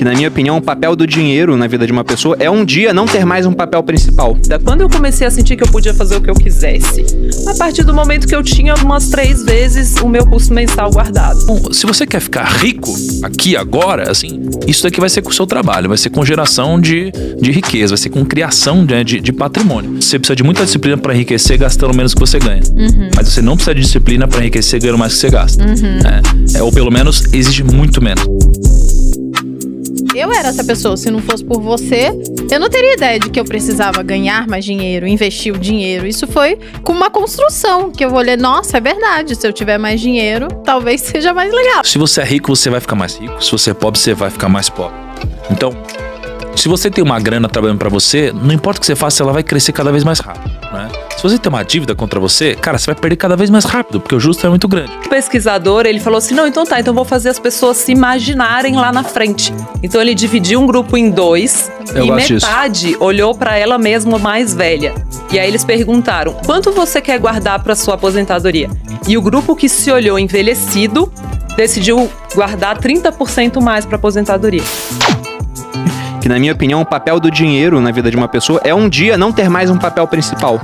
Que, na minha opinião, o papel do dinheiro na vida de uma pessoa é um dia não ter mais um papel principal. Quando eu comecei a sentir que eu podia fazer o que eu quisesse, a partir do momento que eu tinha umas 3 vezes o meu custo mensal guardado. Bom, se você quer ficar rico aqui, agora, assim, isso daqui vai ser com o seu trabalho, vai ser com geração de riqueza, vai ser com criação de patrimônio. Você precisa de muita disciplina para enriquecer gastando menos que você ganha. Mas você não precisa de disciplina para enriquecer ganhando mais que você gasta. Ou pelo menos exige muito menos. Eu era essa pessoa, se não fosse por você, eu não teria ideia de que eu precisava ganhar mais dinheiro, investir o dinheiro. Isso foi com uma construção, que eu olhei, nossa, é verdade, se eu tiver mais dinheiro, talvez seja mais legal. Se você é rico, você vai ficar mais rico. Se você é pobre, você vai ficar mais pobre. Então, se você tem uma grana trabalhando pra você, não importa o que você faça, ela vai crescer cada vez mais rápido, né? Se você tem uma dívida contra você, cara, você vai perder cada vez mais rápido, porque o justo é muito grande. O pesquisador, ele falou assim, não, então vou fazer as pessoas se imaginarem lá na frente. Então ele dividiu um grupo em 2 e metade olhou pra ela mesma mais velha. E aí eles perguntaram, quanto você quer guardar pra sua aposentadoria? E o grupo que se olhou envelhecido decidiu guardar 30% mais pra aposentadoria. Que, na minha opinião, o papel do dinheiro na vida de uma pessoa é um dia não ter mais um papel principal.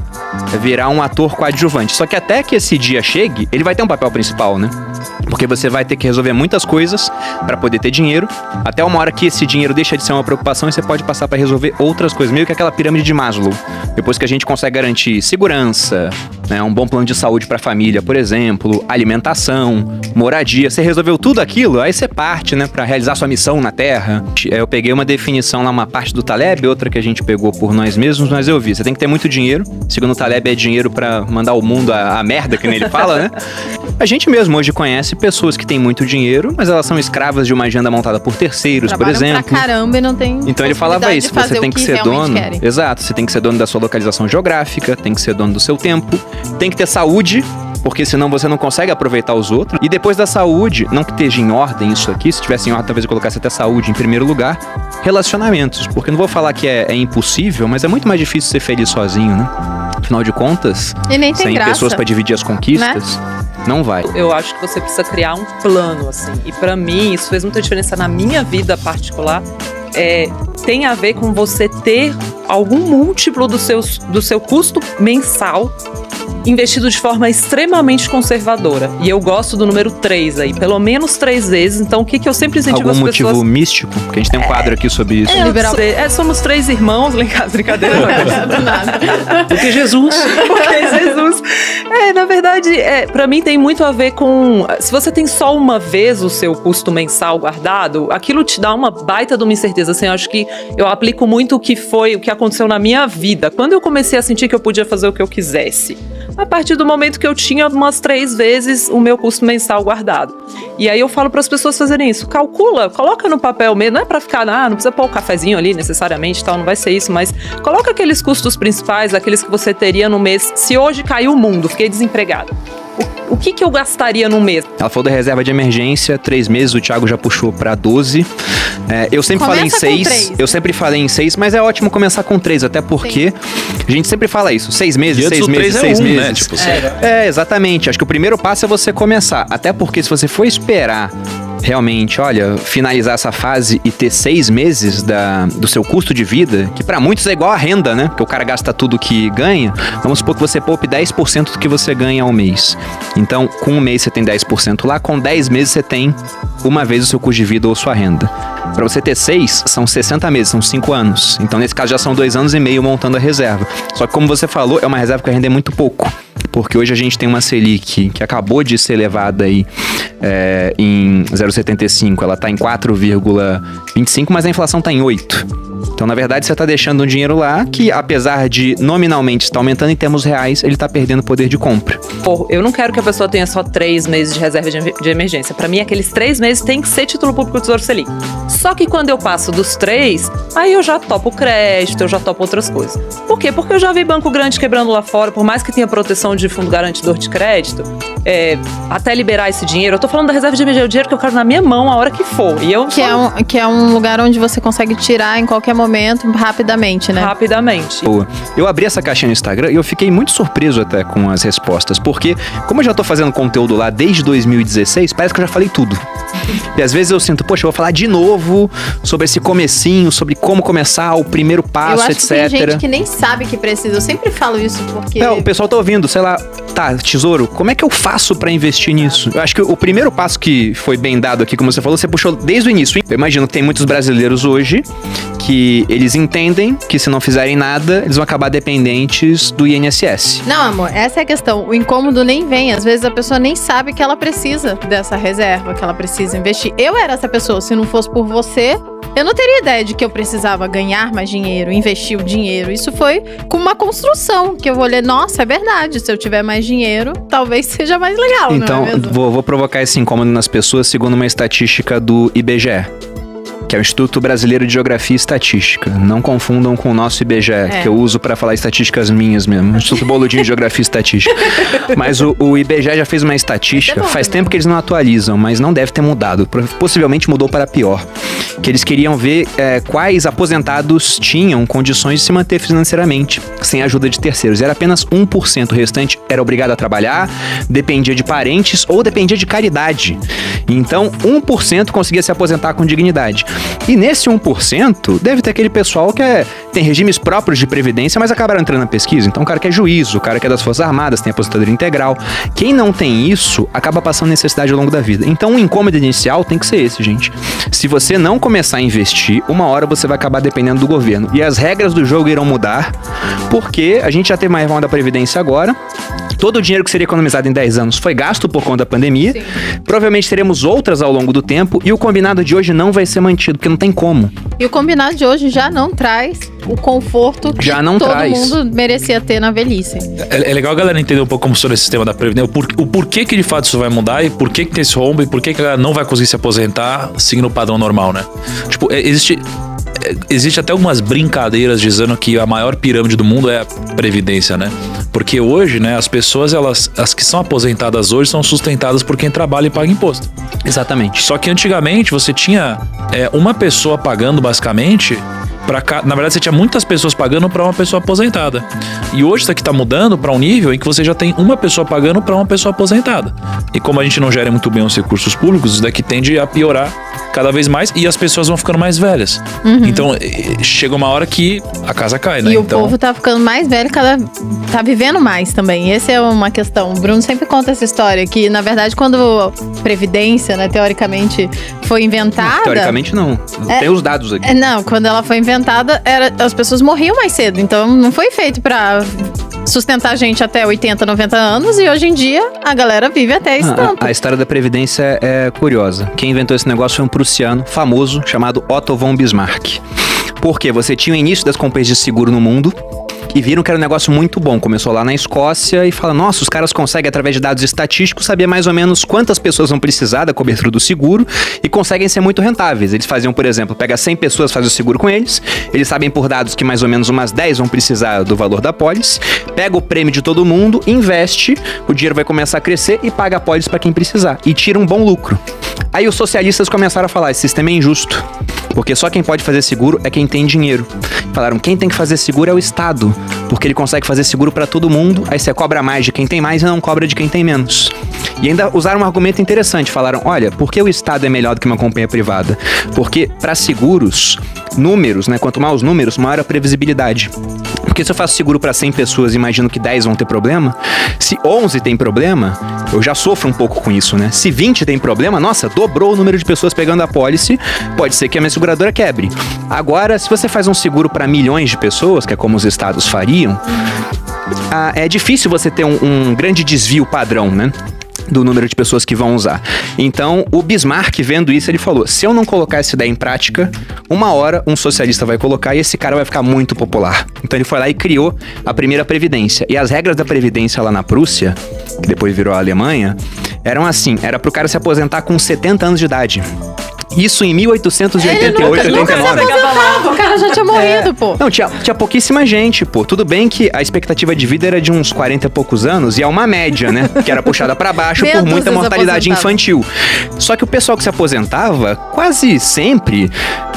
É virar um ator coadjuvante. Só que até que esse dia chegue, ele vai ter um papel principal, né? Porque você vai ter que resolver muitas coisas para poder ter dinheiro, até uma hora que esse dinheiro deixa de ser uma preocupação e você pode passar para resolver outras coisas, meio que aquela pirâmide de Maslow. Depois que a gente consegue garantir segurança, né, um bom plano de saúde para a família, por exemplo, alimentação, moradia, você resolveu tudo aquilo, aí você parte, né, para realizar sua missão na Terra. Eu peguei uma definição lá, uma parte do Taleb, outra que a gente pegou por nós mesmos, mas eu vi, você tem que ter muito dinheiro. Segundo o Taleb, é dinheiro para mandar o mundo a merda, que nem ele fala, né? A gente mesmo hoje conhece pessoas que têm muito dinheiro, mas elas são escravas de uma agenda montada por terceiros, por exemplo. Pra caramba e não tem. Então ele falava isso, você tem que ser dono. Querem. Exato, você tem que ser dono da sua localização geográfica, tem que ser dono do seu tempo, tem que ter saúde, porque senão você não consegue aproveitar os outros. E depois da saúde, não que esteja em ordem isso aqui, se tivesse em ordem talvez eu colocasse até saúde em primeiro lugar, relacionamentos, porque não vou falar que é impossível, mas é muito mais difícil ser feliz sozinho, né? Afinal de contas, e nem tem sem graça, pessoas pra dividir as conquistas, né? Não vai. Eu acho que você precisa criar um plano, assim. E pra mim, isso fez muita diferença na minha vida particular. Tem a ver com você ter algum múltiplo do seu custo mensal investido de forma extremamente conservadora. E eu gosto do número 3 aí, pelo menos 3 vezes. Então, o que eu sempre incentivo as pessoas... Algum motivo místico? Porque a gente tem um quadro aqui sobre isso. Somos 3 irmãos, lá em casa, brincadeira. Do nada. Porque Jesus. Porque Jesus. Na verdade, pra mim tem muito a ver com... Se você tem só uma vez o seu custo mensal guardado, aquilo te dá uma baita de uma incerteza. Assim, eu acho que eu aplico muito o que aconteceu na minha vida. Quando eu comecei a sentir que eu podia fazer o que eu quisesse, a partir do momento que eu tinha umas 3 vezes o meu custo mensal guardado. E aí eu falo para as pessoas fazerem isso. Calcula, coloca no papel mesmo. Não é para ficar, não precisa pôr o cafezinho ali necessariamente, tal, não vai ser isso, mas coloca aqueles custos principais, aqueles que você teria no mês. Se hoje caiu o mundo, fiquei desempregado, o que eu gastaria no mês? Ela falou da reserva de emergência, 3 meses, o Thiago já puxou pra 12. Eu sempre falei em 6. Eu sempre falei em 6, mas é ótimo começar com 3, até porque a gente sempre fala isso. 6 meses, 6 meses, 6 meses. Né? Tipo, exatamente. Acho que o primeiro passo é você começar. Até porque se você for esperar realmente, olha, finalizar essa fase e ter 6 meses do seu custo de vida, que pra muitos é igual a renda, né? Porque o cara gasta tudo que ganha. Vamos supor que você poupe 10% do que você ganha ao mês. Então, com um mês você tem 10% lá, com 10 meses você tem uma vez o seu custo de vida ou sua renda. Pra você ter 6, são 60 meses, são 5 anos. Então, nesse caso, já são 2 anos e meio montando a reserva. Só que, como você falou, é uma reserva que vai render muito pouco. Porque hoje a gente tem uma Selic que acabou de ser elevada aí em 0,75. Ela tá em 4,25, mas a inflação tá em 8. Então, na verdade, você está deixando um dinheiro lá que, apesar de nominalmente estar aumentando em termos reais, ele está perdendo poder de compra. Eu não quero que a pessoa tenha só 3 meses de reserva de emergência. Para mim, aqueles 3 meses tem que ser título público do Tesouro Selic. Só que quando eu passo dos 3, aí eu já topo crédito, eu já topo outras coisas. Por quê? Porque eu já vi banco grande quebrando lá fora, por mais que tenha proteção de fundo garantidor de crédito, até liberar esse dinheiro. Eu tô falando da reserva de emergência, o dinheiro que eu quero na minha mão a hora que for. E eu que é um lugar onde você consegue tirar em qualquer qualquer momento, rapidamente, né? Rapidamente. Boa. Eu abri essa caixinha no Instagram e eu fiquei muito surpreso até com as respostas, porque como eu já tô fazendo conteúdo lá desde 2016, parece que eu já falei tudo. E às vezes eu sinto, poxa, eu vou falar de novo sobre esse comecinho, sobre como começar, o primeiro passo, Eu acho etc. que tem gente que nem sabe que precisa. Eu sempre falo isso porque... O pessoal tá ouvindo, sei lá, tá, tesouro, como é que eu faço pra investir nisso? Eu acho que o primeiro passo que foi bem dado aqui, como você falou, você puxou desde o início. Eu imagino que tem muitos brasileiros hoje que eles entendem que se não fizerem nada, eles vão acabar dependentes do INSS. Não, amor, essa é a questão. O incômodo nem vem. Às vezes a pessoa nem sabe que ela precisa dessa reserva, que ela precisa investir. Eu era essa pessoa. Se não fosse por você, eu não teria ideia de que eu precisava ganhar mais dinheiro, investir o dinheiro. Isso foi com uma construção, que eu olhei, nossa, é verdade. Se eu tiver mais dinheiro, talvez seja mais legal, Então, não é mesmo? vou provocar esse incômodo nas pessoas segundo uma estatística do IBGE. Que é o Instituto Brasileiro de Geografia e Estatística. Não confundam com o nosso IBGE, que eu uso pra falar estatísticas minhas mesmo. Instituto Boludinho de Geografia e Estatística. Mas o IBGE já fez uma estatística, faz tempo que eles não atualizam, mas não deve ter mudado. Possivelmente mudou para pior. Que eles queriam ver quais aposentados tinham condições de se manter financeiramente, sem a ajuda de terceiros. Era apenas 1%. O restante era obrigado a trabalhar, dependia de parentes ou dependia de caridade. Então, 1% conseguia se aposentar com dignidade. E nesse 1%, deve ter aquele pessoal que tem regimes próprios de previdência, mas acabaram entrando na pesquisa. Então, o cara que é juiz, o cara que é das Forças Armadas, tem aposentadoria integral. Quem não tem isso, acaba passando necessidade ao longo da vida. Então, o incômodo inicial tem que ser esse, gente. Se você não começar a investir, uma hora você vai acabar dependendo do governo. E as regras do jogo irão mudar, porque a gente já teve uma reforma da Previdência agora. Todo o dinheiro que seria economizado em 10 anos foi gasto por conta da pandemia. Sim. Provavelmente teremos outras ao longo do tempo. E o combinado de hoje não vai ser mantido, porque não tem como. E o combinado de hoje já não traz o conforto que Já não todo traz. mundo merecia ter na velhice. É legal a galera entender um pouco como funciona esse sistema da Previdência, o porquê que de fato isso vai mudar e por que tem esse rombo e por que a galera não vai conseguir se aposentar seguindo o padrão normal, né? Tipo, existe até algumas brincadeiras dizendo que a maior pirâmide do mundo é a Previdência, né? Porque hoje, né, as pessoas, as que são aposentadas hoje são sustentadas por quem trabalha e paga imposto. Exatamente. Só que antigamente você tinha uma pessoa pagando basicamente na verdade você tinha muitas pessoas pagando para uma pessoa aposentada. E hoje isso aqui tá mudando para um nível em que você já tem uma pessoa pagando para uma pessoa aposentada. E como a gente não gera muito bem os recursos públicos, isso daqui tende a piorar cada vez mais e as pessoas vão ficando mais velhas. Então chega uma hora que a casa cai, né? E o então, povo tá ficando mais velho, tá vivendo mais também. Essa é uma questão. O Bruno sempre conta essa história, que na verdade quando a Previdência, né, teoricamente foi inventada... Teoricamente não. Tem os dados aqui. Não, quando ela foi inventada, as pessoas morriam mais cedo. Então não foi feito pra sustentar a gente até 80, 90 anos. E hoje em dia a galera vive até esse tanto. A história da Previdência é curiosa. Quem inventou esse negócio foi um prussiano famoso chamado Otto von Bismarck. Porque você tinha o início das companhias de seguro no mundo e viram que era um negócio muito bom. Começou lá na Escócia e fala, nossa, os caras conseguem, através de dados estatísticos, saber mais ou menos quantas pessoas vão precisar da cobertura do seguro e conseguem ser muito rentáveis. Eles faziam, por exemplo, pega 100 pessoas, faz o seguro com eles sabem por dados que mais ou menos umas 10 vão precisar do valor da pólice, pega o prêmio de todo mundo, investe, o dinheiro vai começar a crescer e paga a pólice para quem precisar. E tira um bom lucro. Aí os socialistas começaram a falar, esse sistema é injusto, porque só quem pode fazer seguro é quem tem dinheiro. Falaram, quem tem que fazer seguro é o Estado, porque ele consegue fazer seguro pra todo mundo, aí você cobra mais de quem tem mais e não cobra de quem tem menos. E ainda usaram um argumento interessante, falaram, olha, por que o Estado é melhor do que uma companhia privada? Porque para seguros, números, né, quanto mais os números, maior a previsibilidade. Porque se eu faço seguro para 100 pessoas e imagino que 10 vão ter problema, se 11 tem problema, eu já sofro um pouco com isso, né? Se 20 tem problema, nossa, dobrou o número de pessoas pegando a pólice, pode ser que a minha seguradora quebre. Agora, se você faz um seguro para milhões de pessoas, que é como os estados fariam, é difícil você ter um grande desvio padrão, né? Do número de pessoas que vão usar. Então, o Bismarck, vendo isso, ele falou, se eu não colocar essa ideia em prática, uma hora um socialista vai colocar e esse cara vai ficar muito popular. Então ele foi lá e criou a primeira Previdência. E as regras da Previdência lá na Prússia, que depois virou a Alemanha, eram assim, era pro cara se aposentar com 70 anos de idade. Isso em 1888, 89. O cara já tinha morrido, pô. Não, tinha pouquíssima gente, pô. Tudo bem que a expectativa de vida era de uns 40 e poucos anos, e é uma média, né? Que era puxada pra baixo por muita mortalidade infantil. Só que o pessoal que se aposentava, quase sempre,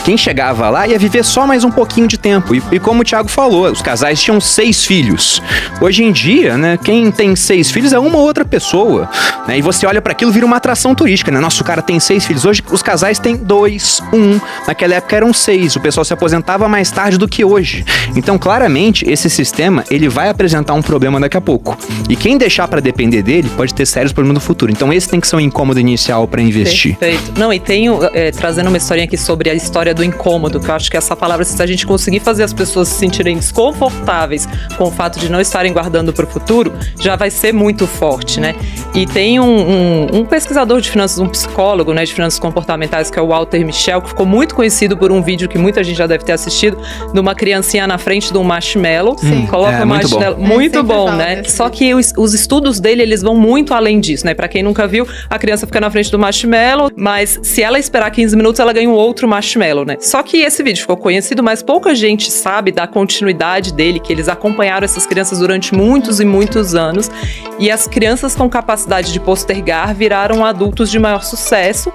quem chegava lá ia viver só mais um pouquinho de tempo. E como o Thiago falou, os casais tinham 6 filhos. Hoje em dia, né, quem tem 6 filhos é uma ou outra pessoa, né? E você olha para aquilo, vira uma atração turística, né? Nossa, o cara tem 6 filhos. Hoje os casais têm 2, 1. Naquela época eram 6. O pessoal se aposentava mais tarde do que hoje. Então, claramente, esse sistema, ele vai apresentar um problema daqui a pouco. E quem deixar para depender dele pode ter sérios problemas no futuro. Então, esse tem que ser um incômodo inicial para investir. Perfeito. Não, e tenho, trazendo uma historinha aqui sobre a história do incômodo, que eu acho que essa palavra, se a gente conseguir fazer as pessoas se sentirem desconfortáveis com o fato de não estarem guardando para o futuro, já vai ser muito forte, né? E tem um pesquisador de finanças, um psicólogo, né, de finanças comportamentais, que é o Walter Mischel, que ficou muito conhecido por um vídeo que muita gente já deve ter assistido, de uma criancinha na frente de um marshmallow. Sim. Coloca o marshmallow. Muito bom, né? Só que os estudos dele, eles vão muito além disso, né? Pra quem nunca viu, a criança fica na frente do marshmallow, mas se ela esperar 15 minutos, ela ganha um outro marshmallow, né? Só que esse vídeo ficou conhecido, mas pouca gente sabe da continuidade dele, que eles acompanharam essas crianças durante muitos e muitos anos, e as crianças com capacidade de postergar viraram adultos de maior sucesso.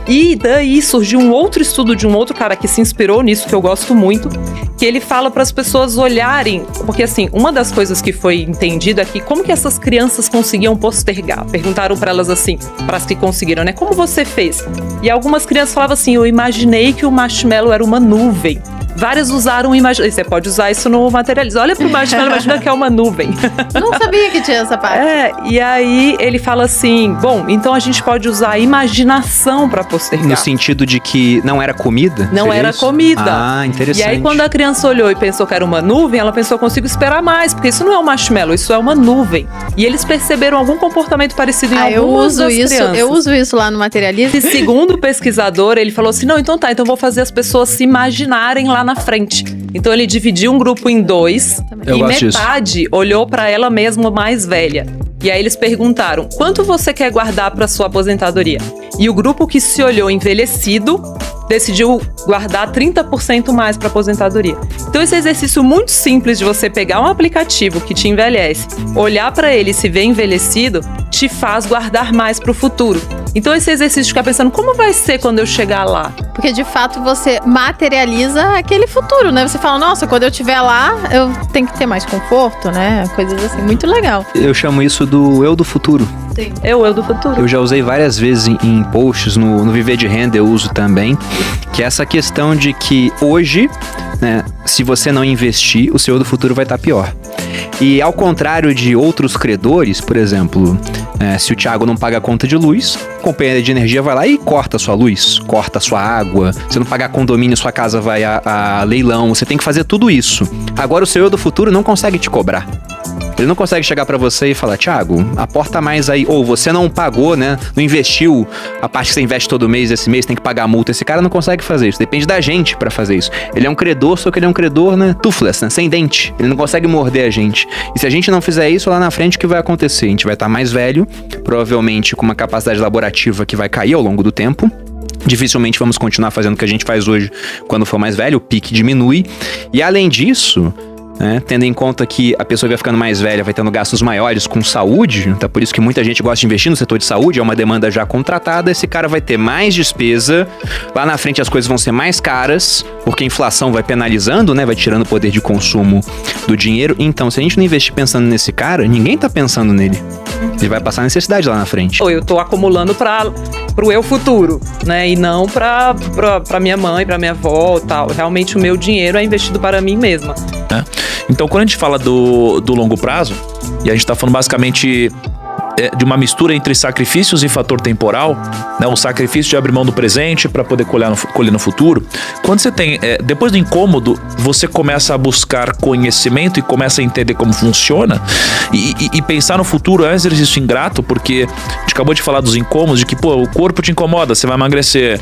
E daí surgiu um outro estudo de um outro cara que se inspirou nisso, que eu gosto muito, que ele fala para as pessoas olharem, porque assim, uma das coisas que foi entendido é que como que essas crianças conseguiam postergar? Perguntaram para elas assim, para as que conseguiram, né? Como você fez? E algumas crianças falavam assim, eu imaginei que o marshmallow era uma nuvem. Várias usaram imagem. Você pode usar isso no Materializa. Olha pro marshmallow, imagina que é uma nuvem. Não sabia que tinha essa parte. E aí ele fala assim, bom, então a gente pode usar a imaginação pra postergar. No sentido de que não era comida? Não era isso? comida. Ah, interessante. E aí quando a criança olhou e pensou que era uma nuvem, ela pensou, eu consigo esperar mais, porque isso não é um marshmallow, isso é uma nuvem. E eles perceberam algum comportamento parecido em algumas das crianças. Eu uso isso lá no Materializa. E segundo o pesquisador, ele falou assim, não, então tá, então vou fazer as pessoas se imaginarem lá na frente. Então ele dividiu um grupo em 2 Eu e gosto metade disso. olhou pra ela mesma mais velha. E aí eles perguntaram, quanto você quer guardar pra sua aposentadoria? E o grupo que se olhou envelhecido decidiu guardar 30% mais para aposentadoria. Então esse exercício muito simples de você pegar um aplicativo que te envelhece, olhar para ele e se ver envelhecido, te faz guardar mais para o futuro. Então esse exercício de ficar pensando, como vai ser quando eu chegar lá? Porque de fato você materializa aquele futuro, né? Você fala, nossa, quando eu estiver lá, eu tenho que ter mais conforto, né? Coisas assim, muito legal. Eu chamo isso do eu do futuro. Sim. Eu do futuro. Eu já usei várias vezes em posts, no Viver de Renda eu uso também, que é essa questão de que hoje, né, se você não investir, o seu eu do futuro vai estar pior. E ao contrário de outros credores, por exemplo, se o Thiago não paga a conta de luz, a companhia de energia vai lá e corta a sua luz, corta a sua água. Se não pagar condomínio, sua casa vai a leilão. Você tem que fazer tudo isso. Agora o seu eu do futuro não consegue te cobrar. Ele não consegue chegar pra você e falar, Thiago, aporta mais aí. Ou você não pagou, né? Não investiu a parte que você investe todo mês, esse mês tem que pagar a multa. Esse cara não consegue fazer isso. Depende da gente pra fazer isso. Ele é um credor, só que ele é um credor, né? Toothless, né? Sem dente. Ele não consegue morder a gente. E se a gente não fizer isso, lá na frente o que vai acontecer? A gente vai estar mais velho, provavelmente com uma capacidade laborativa que vai cair ao longo do tempo. Dificilmente vamos continuar fazendo o que a gente faz hoje quando for mais velho, o pique diminui. E além disso, tendo em conta que a pessoa vai ficando mais velha, vai tendo gastos maiores com saúde, então por isso que muita gente gosta de investir no setor de saúde, é uma demanda já contratada, esse cara vai ter mais despesa, lá na frente as coisas vão ser mais caras, porque a inflação vai penalizando, né, vai tirando o poder de consumo do dinheiro. Então se a gente não investir pensando nesse cara, ninguém tá pensando nele. Ele vai passar necessidade lá na frente. Eu tô acumulando pro eu futuro, né? E não pra minha mãe, pra minha avó e tal. Realmente o meu dinheiro é investido para mim mesma. Então, quando a gente fala do longo prazo, e a gente tá falando basicamente de uma mistura entre sacrifícios e fator temporal, né? O sacrifício de abrir mão do presente para poder colher no futuro. Quando você tem, depois do incômodo, você começa a buscar conhecimento e começa a entender como funciona e pensar no futuro é um exercício ingrato, porque a gente acabou de falar dos incômodos, de que, o corpo te incomoda, você vai emagrecer,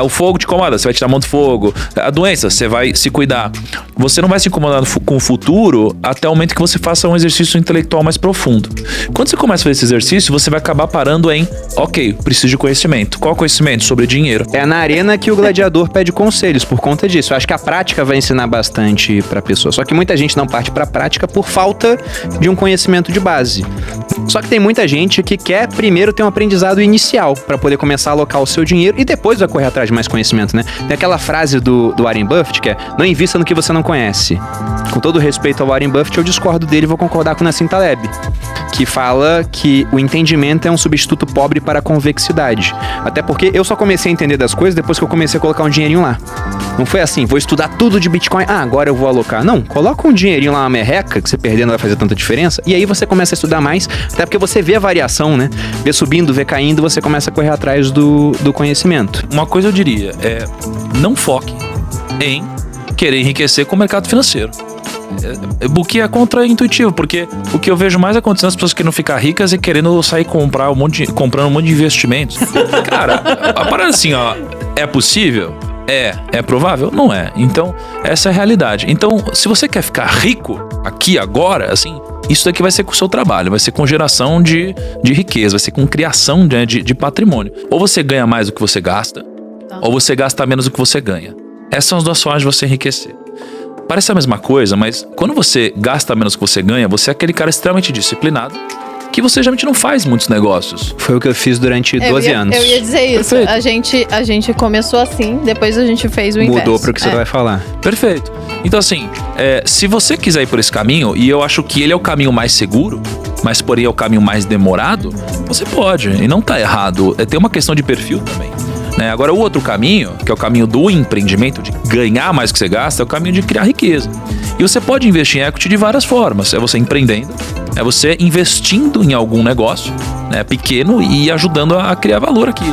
o fogo te incomoda, você vai tirar a mão do fogo, a doença, você vai se cuidar. você não vai se incomodar com o futuro até o momento que você faça um exercício intelectual mais profundo. Quando você começa a fazer esse exercício, você vai acabar parando em, ok, preciso de conhecimento. Qual conhecimento? Sobre dinheiro. É na arena que o gladiador pede conselhos por conta disso. Eu acho que a prática vai ensinar bastante pra pessoa. Só que muita gente não parte pra prática por falta de um conhecimento de base. Só que tem muita gente que quer primeiro ter um aprendizado inicial pra poder começar a alocar o seu dinheiro e depois vai correr atrás de mais conhecimento, né? Tem aquela frase do Warren Buffett que é: não invista no que você não conhece. Com todo respeito ao Warren Buffett, eu discordo dele e vou concordar com o Nassim Taleb, que fala que o entendimento é um substituto pobre para a convexidade. Até porque eu só comecei a entender das coisas depois que eu comecei a colocar um dinheirinho lá. Não foi assim, vou estudar tudo de Bitcoin, agora eu vou alocar. Não, coloca um dinheirinho lá, uma merreca, que você perdendo não vai fazer tanta diferença, e aí você começa a estudar mais, até porque você vê a variação, né? Vê subindo, vê caindo, você começa a correr atrás do conhecimento. Uma coisa eu diria é, não foque em querer enriquecer com o mercado financeiro. O que é contra-intuitivo, porque o que eu vejo mais acontecendo, as pessoas querendo ficar ricas e querendo sair comprando um monte de investimentos. Cara, a parada assim, ó, é possível? É provável? Não é. Então, essa é a realidade. Então, se você quer ficar rico aqui, agora, assim, isso daqui vai ser com o seu trabalho, vai ser com geração de riqueza, vai ser com criação de patrimônio. Ou você ganha mais do que você gasta, ou você gasta menos do que você ganha. Essas são as duas formas de você enriquecer. Parece a mesma coisa, mas quando você gasta menos do que você ganha, você é aquele cara extremamente disciplinado, que você geralmente não faz muitos negócios. Foi o que eu fiz durante 12 anos. Eu ia dizer isso. A gente começou assim, depois a gente fez o inverso. Mudou pro que você vai falar. Perfeito. Então assim, se você quiser ir por esse caminho, e eu acho que ele é o caminho mais seguro, mas porém é o caminho mais demorado, você pode, e não tá errado. Tem uma questão de perfil também. Agora, o outro caminho, que é o caminho do empreendimento, de ganhar mais do que você gasta, é o caminho de criar riqueza. E você pode investir em equity de várias formas. É você empreendendo, é você investindo em algum negócio, né, pequeno, e ajudando a criar valor aqui.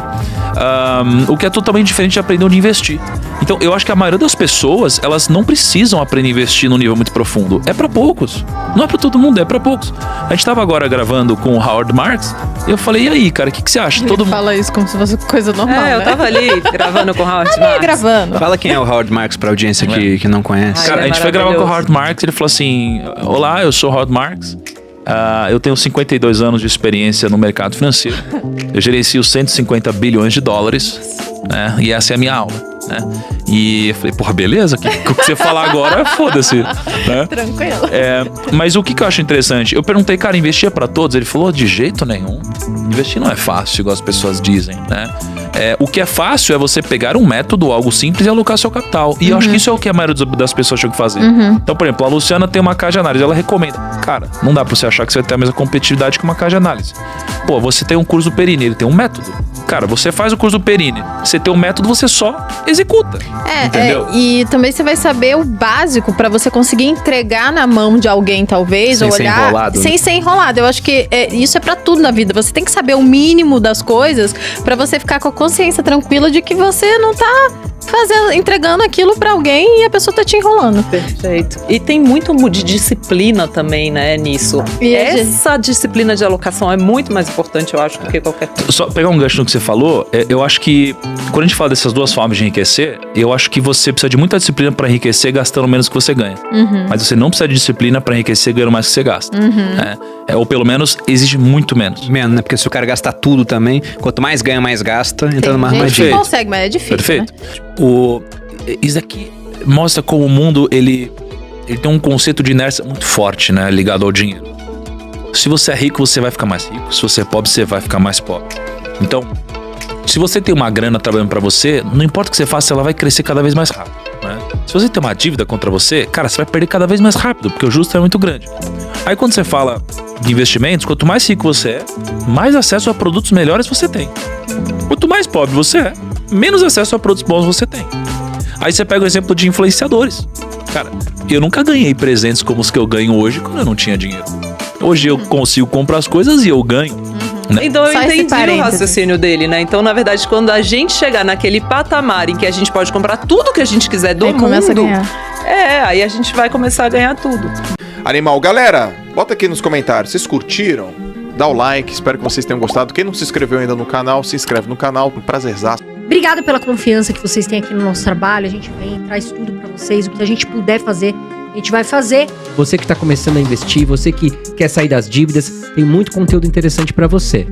O que é totalmente diferente de aprender onde investir. Então, eu acho que a maioria das pessoas, elas não precisam aprender a investir num nível muito profundo. É pra poucos. Não é pra todo mundo, é pra poucos. A gente tava agora gravando com o Howard Marks, e eu falei, e aí, cara, o que você acha? Todo mundo fala isso como se fosse coisa normal, eu tava ali gravando com o Howard Marks. Gravando. Fala quem é o Howard Marks pra audiência que não conhece. Cara, a gente foi gravar com o Howard Marks, ele falou assim, olá, eu sou o Howard Marks. Eu tenho 52 anos de experiência no mercado financeiro. Eu gerencio 150 bilhões de dólares, né? E essa é a minha aula. Né? E eu falei, porra, beleza? O que você falar agora, foda-se. Né? Tranquilo. Mas o que eu acho interessante? Eu perguntei, cara, investir é pra todos? Ele falou, de jeito nenhum. Investir não é fácil, igual as pessoas dizem, né? O que é fácil é você pegar um método, algo simples, e alocar seu capital. E eu acho que isso é o que a maioria das pessoas tinham que fazer. Então, por exemplo, a Luciana tem uma casa de análise, ela recomenda. Cara, não dá pra você achar que você vai ter a mesma competitividade que uma casa de análise. Pô, você tem um curso do Perini, ele tem um método. Cara, você faz o curso do Perini, você tem um método, você só executa. Entendeu? E também você vai saber o básico pra você conseguir entregar na mão de alguém, talvez, sem ou olhar ser enrolado, sem ser enrolado. Eu acho que isso é pra tudo na vida. Você tem que saber o mínimo das coisas pra você ficar com a consciência tranquila de que você não tá entregando aquilo pra alguém e a pessoa tá te enrolando. Perfeito. E tem muito de disciplina também, né, nisso. E essa disciplina de alocação é muito mais importante, eu acho, do que qualquer coisa. Só pegar um gancho no que você falou, eu acho que quando a gente fala dessas duas formas de enriquecer, eu acho que você precisa de muita disciplina pra enriquecer gastando menos que você ganha. Mas você não precisa de disciplina pra enriquecer ganhando mais que você gasta. Ou pelo menos exige muito menos. Menos, né? Porque se o cara gastar tudo também, quanto mais ganha, mais gasta, entrando mais gente difícil. que consegue, mas é difícil. Perfeito. Né? Isso aqui mostra como o mundo ele tem um conceito de inércia muito forte, né, ligado ao dinheiro. Se você é rico, você vai ficar mais rico. Se você é pobre, você vai ficar mais pobre. Então, se você tem uma grana trabalhando pra você, não importa o que você faça, ela vai crescer cada vez mais rápido, né? Se você tem uma dívida contra você, cara, você vai perder cada vez mais rápido, porque o justo é muito grande. Aí quando você fala de investimentos, quanto mais rico você é, mais acesso a produtos melhores você tem. Quanto mais pobre você é, menos acesso a produtos bons você tem. Aí você pega o exemplo de influenciadores. Cara, eu nunca ganhei presentes como os que eu ganho hoje quando eu não tinha dinheiro. Hoje eu consigo comprar as coisas e eu ganho. Né? Então eu Só esse entendi o parênteses. raciocínio dele, né? Então, na verdade, quando a gente chegar naquele patamar em que a gente pode comprar tudo que a gente quiser do Aí começa a mundo, ganhar. aí a gente vai começar a ganhar tudo. Animal, galera, bota aqui nos comentários, vocês curtiram? Dá o like, espero que vocês tenham gostado. Quem não se inscreveu ainda no canal, se inscreve no canal, um prazerzaço Obrigada pela confiança que vocês têm aqui no nosso trabalho. A gente vem, traz tudo pra vocês. O que a gente puder fazer, a gente vai fazer. Você que está começando a investir, você que quer sair das dívidas, tem muito conteúdo interessante para você.